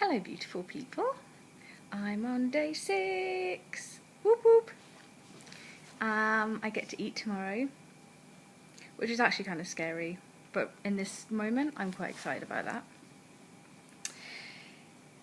Hello beautiful people, I'm on day 6, whoop whoop. I get to eat tomorrow, which is actually kind of scary, but in this moment I'm quite excited about that.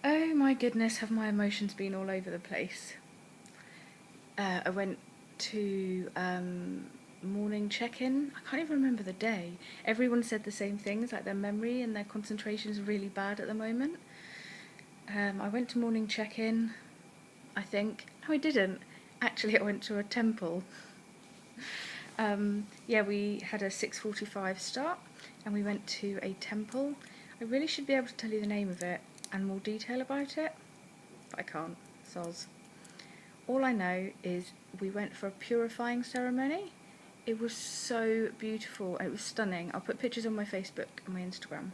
Oh my goodness, have my emotions been all over the place. I went to morning check-in. I can't even remember the day. Everyone said the same things, like their memory and their concentration is really bad at the moment. I went to morning check-in, I think. No, I didn't. Actually, I went to a temple. Yeah, we had a 6:45 start and we went to a temple. I really should be able to tell you the name of it and more detail about it, but I can't, soz. All I know is we went for a purifying ceremony. It was so beautiful and it was stunning. I'll put pictures on my Facebook and my Instagram.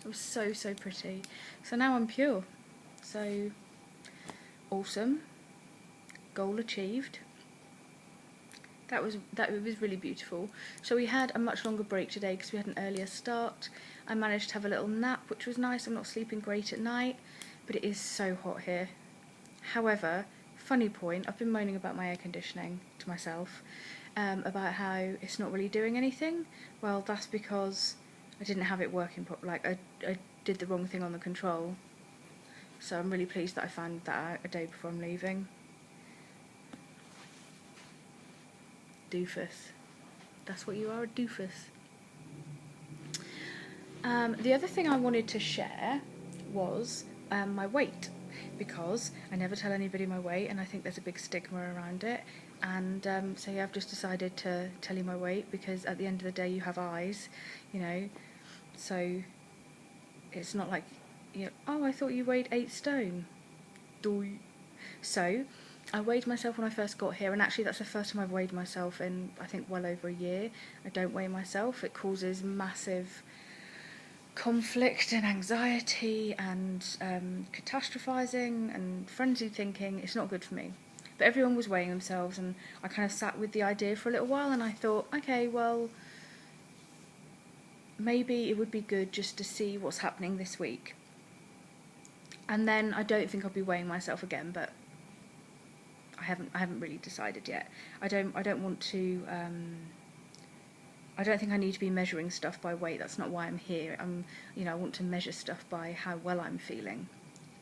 It was so pretty. So now I'm pure. So awesome. Goal achieved. That was really beautiful. So we had a much longer break today because we had an earlier start. I managed to have a little nap, which was nice. I'm not sleeping great at night, but it is so hot here. However, funny point, I've been moaning about my air conditioning to myself, about how it's not really doing anything. Well, that's because I didn't have it working properly. Like I did the wrong thing on the control. So I'm really pleased that I found that out a day before I'm leaving. Doofus. That's what you are, a doofus. The other thing I wanted to share was my weight, because I never tell anybody my weight and I think there's a big stigma around it, and so yeah, I've just decided to tell you my weight because at the end of the day you have eyes, you know, so it's not like, you know, oh, I thought you weighed 8 stone. So I weighed myself when I first got here, and actually that's the first time I've weighed myself in I think well over a year. I don't weigh myself. It causes massive conflict and anxiety and catastrophizing and frenzied thinking. It's not good for me. But everyone was weighing themselves and I kind of sat with the idea for a little while and I thought, okay, well, maybe it would be good just to see what's happening this week. And then I don't think I'll be weighing myself again, but I haven't really decided yet. I don't want to. I don't think I need to be measuring stuff by weight. That's not why I'm here. You know, I want to measure stuff by how well I'm feeling.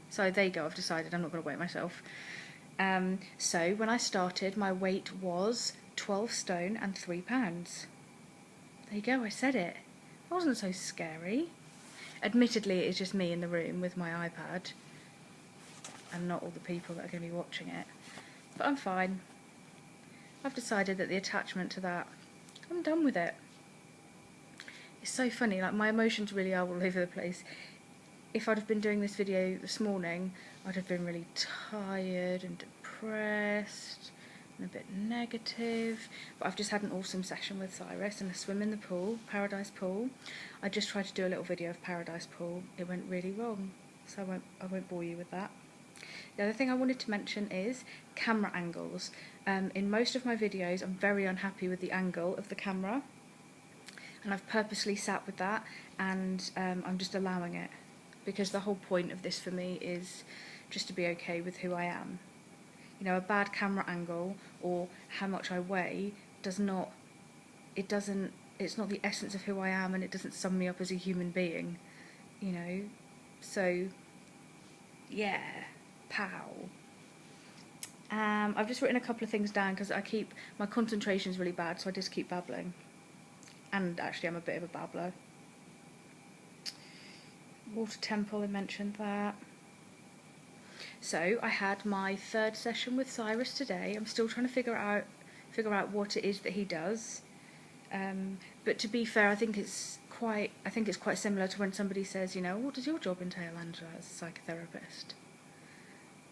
So there you go. I've decided I'm not going to weigh myself. So when I started, my weight was 12 stone and 3 pounds. There you go. I said it. It wasn't so scary. Admittedly, it's just me in the room with my iPad and not all the people that are going to be watching it. But I'm fine. I've decided that the attachment to that, I'm done with it. It's so funny, like my emotions really are all over the place. If I'd have been doing this video this morning, I'd have been really tired and depressed and a bit negative. But I've just had an awesome session with Cyrus and a swim in the pool, Paradise Pool. I just tried to do a little video of Paradise Pool. It went really wrong, so I won't bore you with that. The other thing I wanted to mention is camera angles. In most of my videos I'm very unhappy with the angle of the camera and I've purposely sat with that and I'm just allowing it because the whole point of this for me is just to be okay with who I am. You know, a bad camera angle or how much I weigh it's not the essence of who I am and it doesn't sum me up as a human being, you know, so yeah. Pow. I've just written a couple of things down because my concentration is really bad, so I just keep babbling. And actually I'm a bit of a babbler. Water temple, I mentioned that. So I had my 3rd session with Cyrus today. I'm still trying to figure out what it is that he does. But to be fair, I think it's quite similar to when somebody says, you know, what does your job entail, Angela, as a psychotherapist?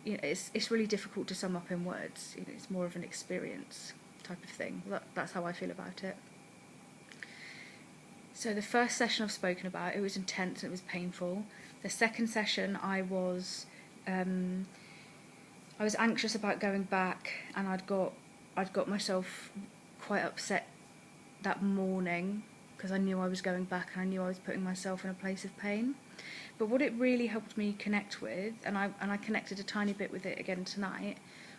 You know, it's really difficult to sum up in words. You know, it's more of an experience type of thing. That's how I feel about it. So the first session I've spoken about, it was intense and it was painful. The second session I was anxious about going back, and I'd got myself quite upset that morning because I knew I was going back and I knew I was putting myself in a place of pain. But what it really helped me connect with, and I connected a tiny bit with it again tonight,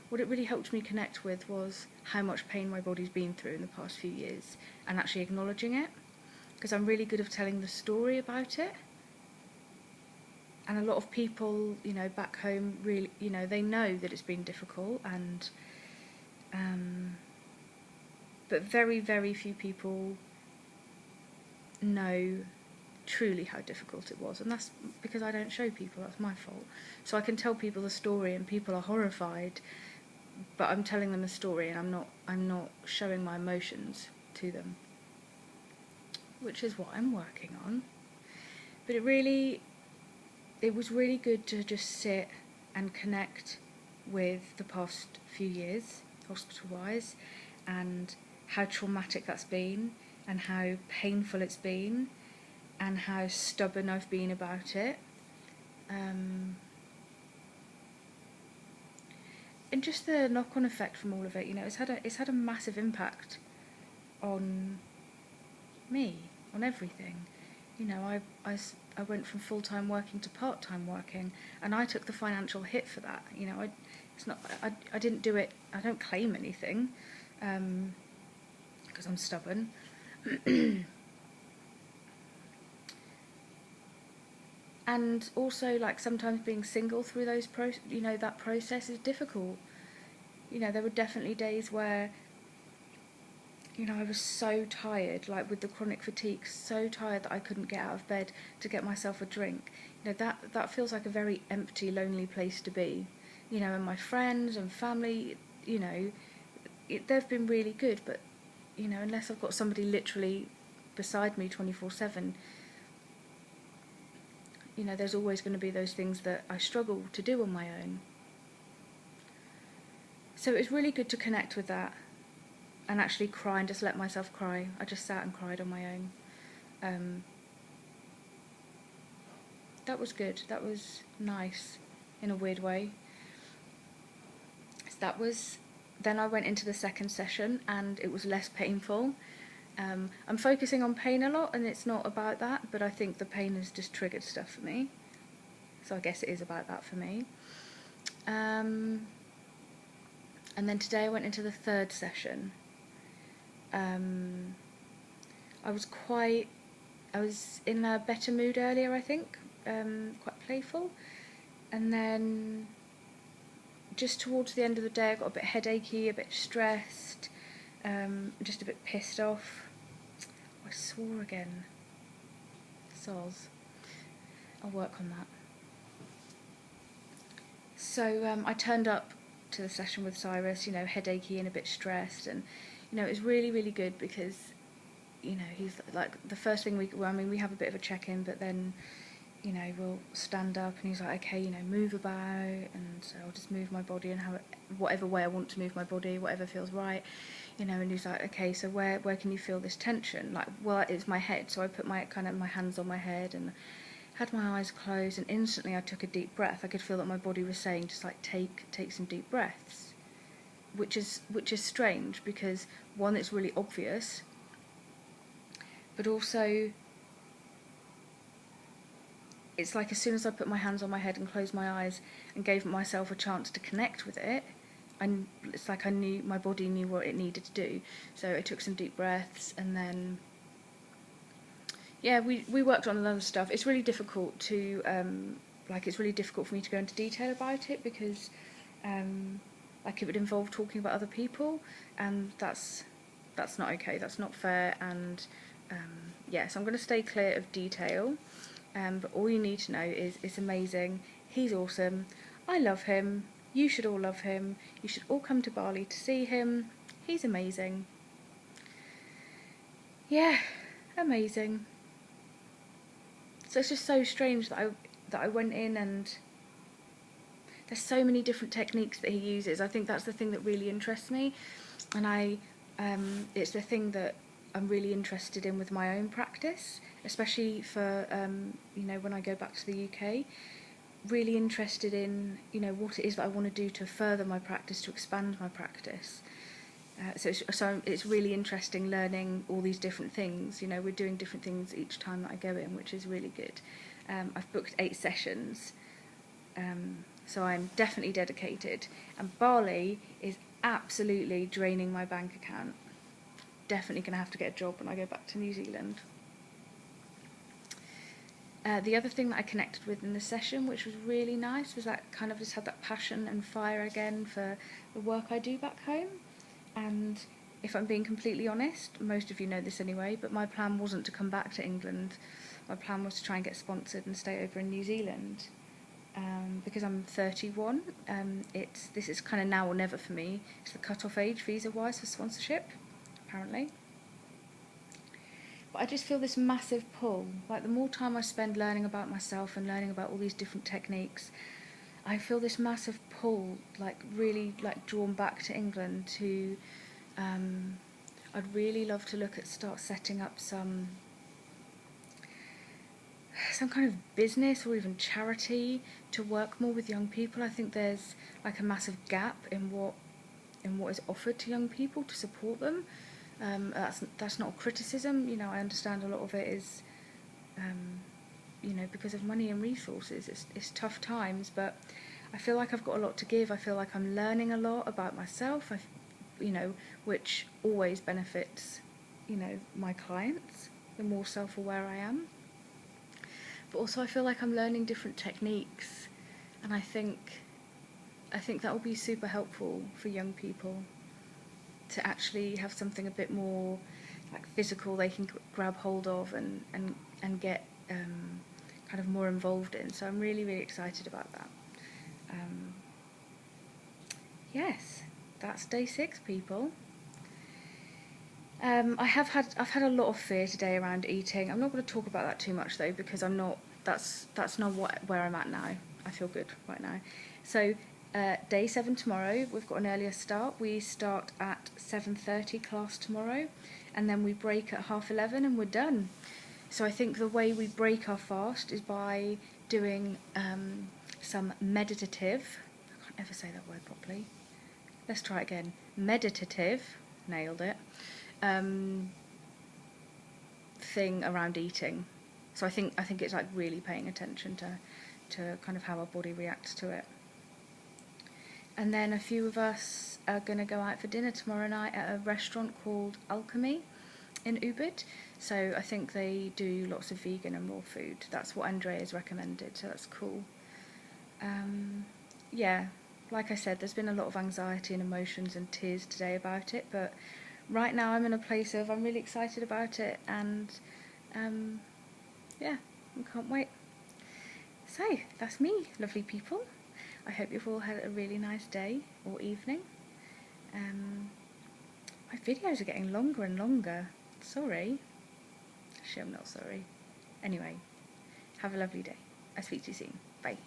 what it really helped me connect with was how much pain my body's been through in the past few years, and actually acknowledging it, because I'm really good at telling the story about it. And a lot of people, you know, back home, really, you know, they know that it's been difficult, and but very, very few people know truly how difficult it was, and that's because I don't show people. That's my fault. So I can tell people the story, and people are horrified, but I'm telling them a story, and I'm not showing my emotions to them, which is what I'm working on. But it was really good to just sit and connect with the past few years, hospital-wise, and how traumatic that's been, and how painful it's been, and how stubborn I've been about it. And just the knock-on effect from all of it, you know, it's had a massive impact on me, on everything. You know, I went from full-time working to part-time working, and I took the financial hit for that. You know, I didn't do it, I don't claim anything, because I'm stubborn. And also, like, sometimes being single through those that process is difficult. You know, there were definitely days where, you know, I was so tired, like with the chronic fatigue, so tired that I couldn't get out of bed to get myself a drink. You know, that feels like a very empty, lonely place to be. You know, and my friends and family, you know, they've been really good, but, you know, unless I've got somebody literally beside me 24/7, you know, there's always going to be those things that I struggle to do on my own. So it's really good to connect with that and actually cry and just let myself cry. I just sat and cried on my own. That was good. That was nice in a weird way. So then I went into the second session, and it was less painful. I'm focusing on pain a lot, and it's not about that, but I think the pain has just triggered stuff for me. So I guess it is about that for me. And then today I went into the third session. I was in a better mood earlier, I think, quite playful. And then just towards the end of the day I got a bit headachy, a bit stressed, just a bit pissed off. I swore again. Soz. I'll work on that. So I turned up to the session with Cyrus, you know, headachy and a bit stressed, and, you know, it was really, really good because, you know, he's like, the first thing we have a bit of a check-in, but then, you know, we'll stand up and he's like, okay, you know, move about, and so I'll just move my body and whatever way I want to move my body, whatever feels right, you know. And he's like, okay, so where can you feel this tension? Like, well, it's my head, so I put my hands on my head and had my eyes closed, and instantly I took a deep breath. I could feel that my body was saying, just like, take some deep breaths, which is strange, because one, it's really obvious, but also it's like as soon as I put my hands on my head and closed my eyes and gave myself a chance to connect with it, it's like I knew, my body knew what it needed to do. So I took some deep breaths, and then, yeah, we worked on other stuff. It's really difficult to, it's really difficult for me to go into detail about it, because, like, it would involve talking about other people, and that's not okay, that's not fair, and, yeah, so I'm going to stay clear of detail. But all you need to know is it's amazing, he's awesome, I love him, you should all love him, you should all come to Bali to see him, he's amazing. Yeah, amazing. So it's just so strange that I went in, and there's so many different techniques that he uses. I think that's the thing that really interests me, and it's the thing that I'm really interested in with my own practice, especially for, you know, when I go back to the UK. Really interested in, you know, what it is that I want to do to further my practice, to expand my practice. So it's really interesting learning all these different things. You know, we're doing different things each time that I go in, which is really good. I've booked 8 sessions, so I'm definitely dedicated. And Bali is absolutely draining my bank account. Definitely going to have to get a job when I go back to New Zealand. The other thing that I connected with in the session, which was really nice, was that kind of just had that passion and fire again for the work I do back home. And if I'm being completely honest, most of you know this anyway, but my plan wasn't to come back to England. My plan was to try and get sponsored and stay over in New Zealand. Because I'm 31, this is kind of now or never for me. It's the cut-off age visa-wise for sponsorship, apparently. But I just feel this massive pull. Like, the more time I spend learning about myself and learning about all these different techniques, I feel this massive pull, like really like drawn back to England to, I'd really love to start setting up some kind of business or even charity to work more with young people. I think there's like a massive gap in what is offered to young people to support them. That's not a criticism. You know, I understand a lot of it is, you know, because of money and resources. It's tough times, but I feel like I've got a lot to give. I feel like I'm learning a lot about myself, you know, which always benefits, you know, my clients, the more self-aware I am. But also I feel like I'm learning different techniques, and I think that will be super helpful for young people to actually have something a bit more like physical they can grab hold of and get kind of more involved in. So I'm really, really excited about that. Yes, that's day 6, people. I've had a lot of fear today around eating. I'm not going to talk about that too much though, because that's not where I'm at now. I feel good right now. So day 7 tomorrow, we've got an earlier start. We start at 7:30 class tomorrow, and then we break at 11:30 and we're done. So I think the way we break our fast is by doing some meditative, I can't ever say that word properly. Let's try it again. Meditative, nailed it, thing around eating. So I think it's like really paying attention to kind of how our body reacts to it. And then a few of us are going to go out for dinner tomorrow night at a restaurant called Alchemy in Ubud. So I think they do lots of vegan and raw food. That's what Andrea's recommended, so that's cool. Yeah, like I said, there's been a lot of anxiety and emotions and tears today about it, but right now I'm in a place of I'm really excited about it, and yeah, I can't wait. So that's me, lovely people. I hope you've all had a really nice day or evening. My videos are getting longer and longer. Sorry. Actually, I'm not sorry. Anyway, have a lovely day. I'll speak to you soon. Bye.